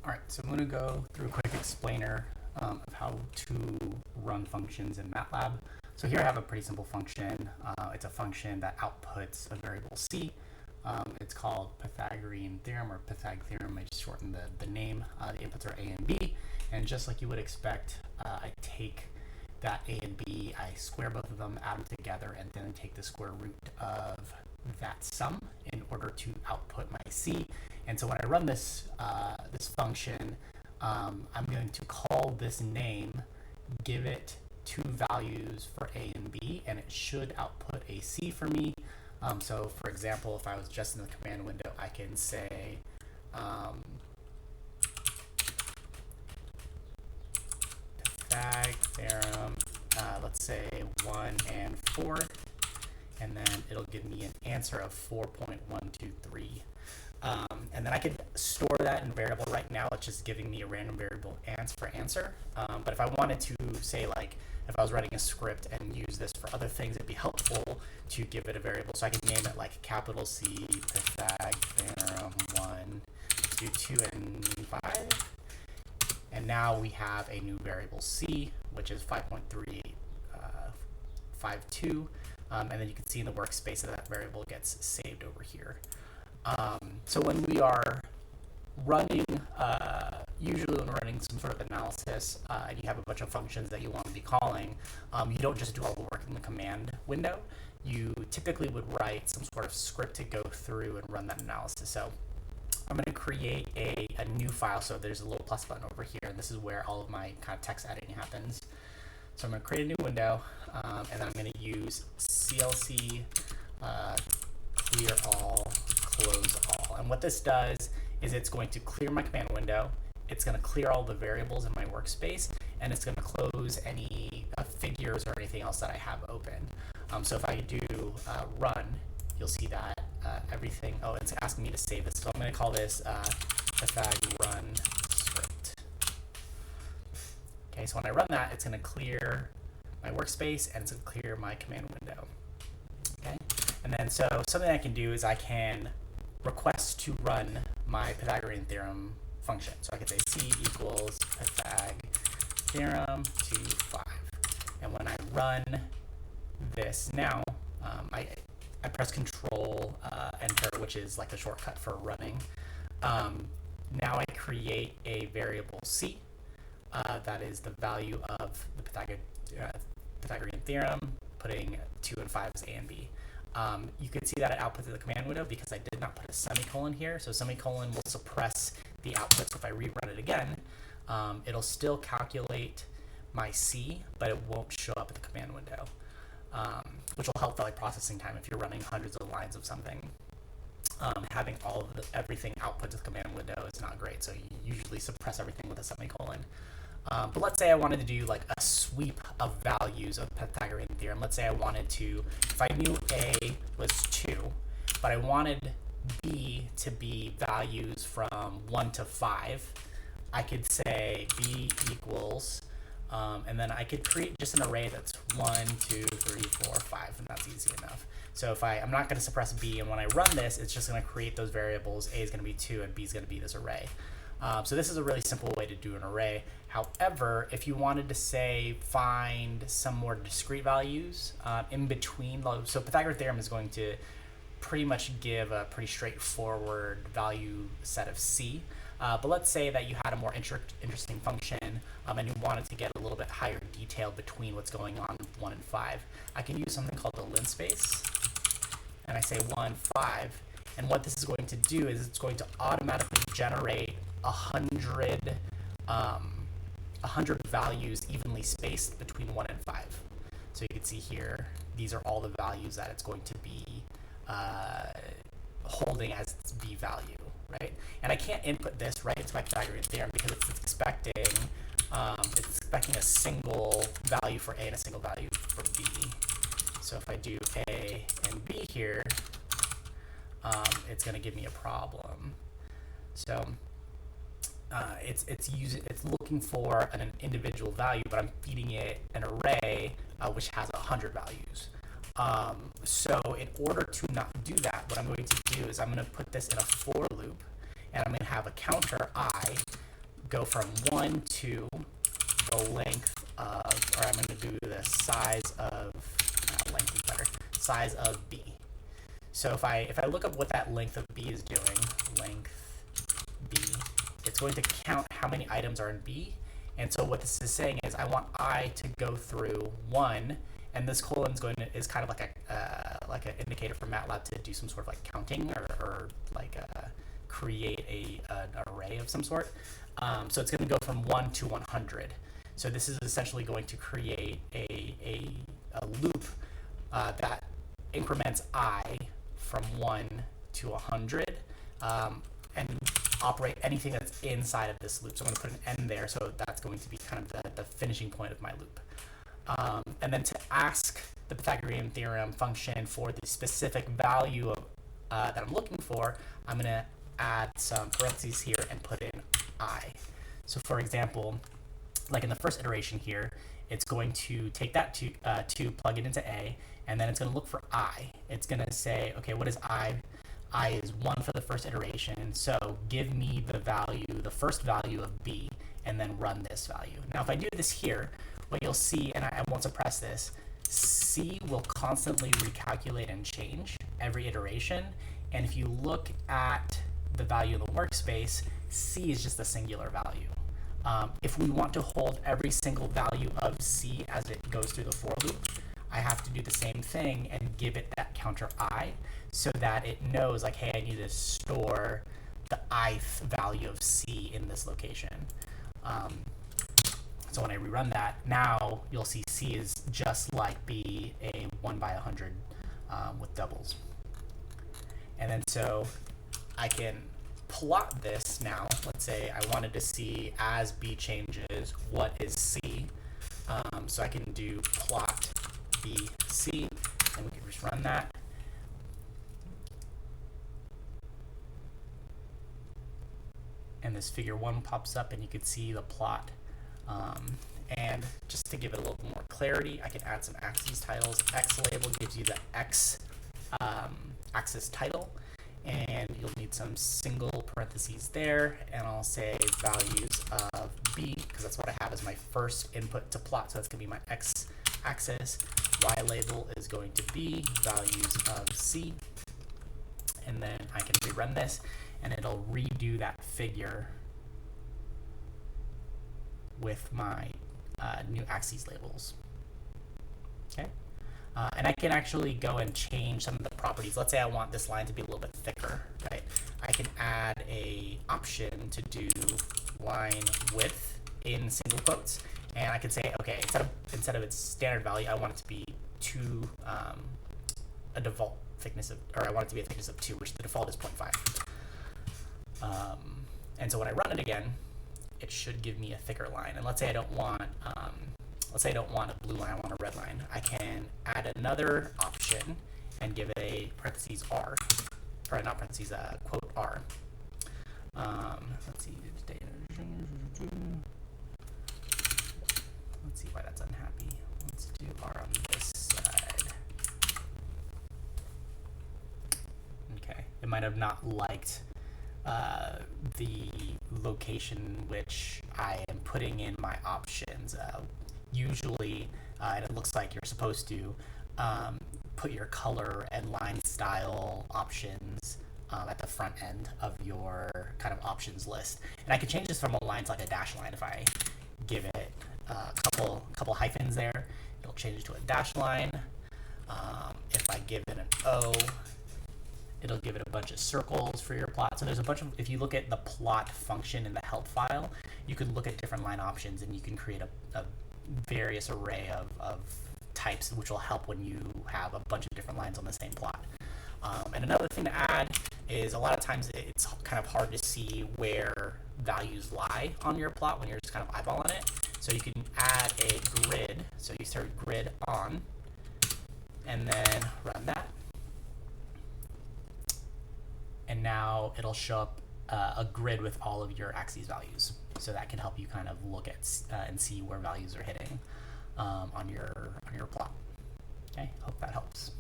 All right, so I'm going to go through a quick explainer of how to run functions in MATLAB. So here I have a pretty simple function. It's a function that outputs a variable c. It's called Pythagorean theorem, or Pythag theorem. I just shortened the name. The inputs are a and b, and just like you would expect, I take that a and b, I square both of them, add them together, and then take the square root of that sum in order to output my c. And so when I run this this function, I'm going to call this name, give it two values for a and b, and it should output a c for me. So for example, if I was just in the command window, I can say Pythag theorem, let's say 1 and 4, and then it'll give me an answer of 4.123. And then I could store that in variable. Right now it's just giving me a random variable answer. But if I wanted to say, like, if I was writing a script and use this for other things, it'd be helpful to give it a variable. So I could name it like capital C Pythag theorem 1, 2, 2, and 5. And now we have a new variable c, which is 5.3852. And then you can see in the workspace that variable gets saved over here. So when we are running, usually when we're running some sort of analysis, and you have a bunch of functions that you want to be calling, you don't just do all the work in the command window. You typically would write some sort of script to go through and run that analysis. So I'm going to create a new file. So there's a little plus button over here, and this is where all of my kind of text editing happens. So I'm going to create a new window, and then I'm going to use CLC clear all, close all. And what this does is it's going to clear my command window, it's going to clear all the variables in my workspace, and it's going to close any figures or anything else that I have open. So if I do run, you'll see that everything, it's asking me to save this. So I'm going to call this Pythag run script. Okay, so when I run that, it's going to clear my workspace and it's going to clear my command window. Okay, and then so something I can do is I can request to run my Pythagorean theorem function. So I could say c equals Pythag theorem to 5. And when I run this now, I press Control Enter, which is like the shortcut for running. Now I create a variable c that is the value of the Pythagorean theorem, putting 2 and 5 as a and b. You can see that it outputs in the command window because I did not put a semicolon here. So semicolon will suppress the output. So if I rerun it again, it'll still calculate my C, but it won't show up at the command window, which will help for like processing time if you're running hundreds of lines of something. Having all of everything output to the command window is not great. So you usually suppress everything with a semicolon. But let's say I wanted to do like a sweep of values of Pythagorean theorem. Let's say I wanted to, if I knew A was 2, but I wanted B to be values from 1 to 5, I could say B equals, and then I could create just an array that's 1, 2, 3, 4, 5, and that's easy enough. So if I'm not going to suppress B, and when I run this, it's just going to create those variables. A is going to be 2, and B is going to be this array. So this is a really simple way to do an array. However, if you wanted to say find some more discrete values in between, so Pythagorean theorem is going to pretty much give a pretty straightforward value set of C. But let's say that you had a more interesting function and you wanted to get a little bit higher detail between what's going on with 1 and 5. I can use something called the linspace, and I say 1, 5. And what this is going to do is it's going to automatically generate 100 values evenly spaced between 1 and 5. So you can see here, these are all the values that it's going to be holding as its b value, right? And I can't input this right into my Pythagorean theorem because it's expecting a single value for A and a single value for B. So if I do A and B here, it's going to give me a problem. So it's looking for an individual value, but I'm feeding it an array which has 100 values. So in order to not do that, what I'm going to do is I'm going to put this in a for loop, and I'm going to have a counter I go from 1 to the length of, or I'm going to do the size of, length is better, size of B. So if I look up what that length of B is doing, length B, it's going to count how many items are in B. And so what this is saying is I want I to go through 1, and this colon is kind of like an indicator for MATLAB to do some sort of like counting or like create an array of some sort. So it's going to go from 1 to 100. So this is essentially going to create a loop that increments I from 1 to 100 and operate anything that's inside of this loop. So I'm going to put an end there, so that's going to be kind of the finishing point of my loop. And then to ask the Pythagorean theorem function for the specific value of, that I'm looking for, I'm going to add some parentheses here and put in I. So for example, like in the first iteration here, it's going to take that 2, plug it into A, and then it's going to look for I. It's going to say, okay, what is I? I is 1 for the first iteration, so give me the value, the first value of B, and then run this value. Now, if I do this here, what you'll see, and I won't suppress this, C will constantly recalculate and change every iteration, and if you look at the value in the workspace, C is just a singular value. If we want to hold every single value of C as it goes through the for loop, I have to do the same thing and give it that counter I so that it knows, like, hey, I need to store the ith value of C in this location. So when I rerun that, now you'll see C is just like B, a 1 by 100 with doubles. And then so I can plot this now. Let's say I wanted to see as B changes, what is C? So I can do plot BC, and we can just run that. And this figure 1 pops up, and you can see the plot. And just to give it a little more clarity, I can add some axes titles. X label gives you the X axis title, and you'll need some single parentheses there, and I'll say values of B, because that's what I have as my first input to plot, so that's going to be my X axis. Y label is going to be values of C, and then I can rerun this, and it'll redo that figure with my new axes labels. Okay, and I can actually go and change some of the properties. Let's say I want this line to be a little bit thicker, right? I can add a option to do line width in single quotes, and I can say, okay, instead of its standard value, I want it to be a default thickness of, or I want it to be a thickness of 2, which the default is 0.5. And so when I run it again, it should give me a thicker line. And let's say I don't want, a blue line, I want a red line. I can add another option and give it a parentheses R, or not parentheses, quote R. Let's see, let's see why that's unhappy. Let's do R on this side. Okay, it might have not liked the location which I am putting in my options. Usually, and it looks like you're supposed to put your color and line style options at the front end of your kind of options list. And I can change this from a line to like a dash line. If I give it a couple hyphens there, it'll change it to a dash line. If I give it an O, it'll give it a bunch of circles for your plot. So there's a bunch of, if you look at the plot function in the help file, you can look at different line options and you can create a various array of types, which will help when you have a bunch of different lines on the same plot. And another thing to add is a lot of times it's kind of hard to see where values lie on your plot when you're just kind of eyeballing it. So you can add a grid. So you start grid on and then run that. And now it'll show up a grid with all of your axes values. So that can help you kind of look at and see where values are hitting on your plot. Okay, hope that helps.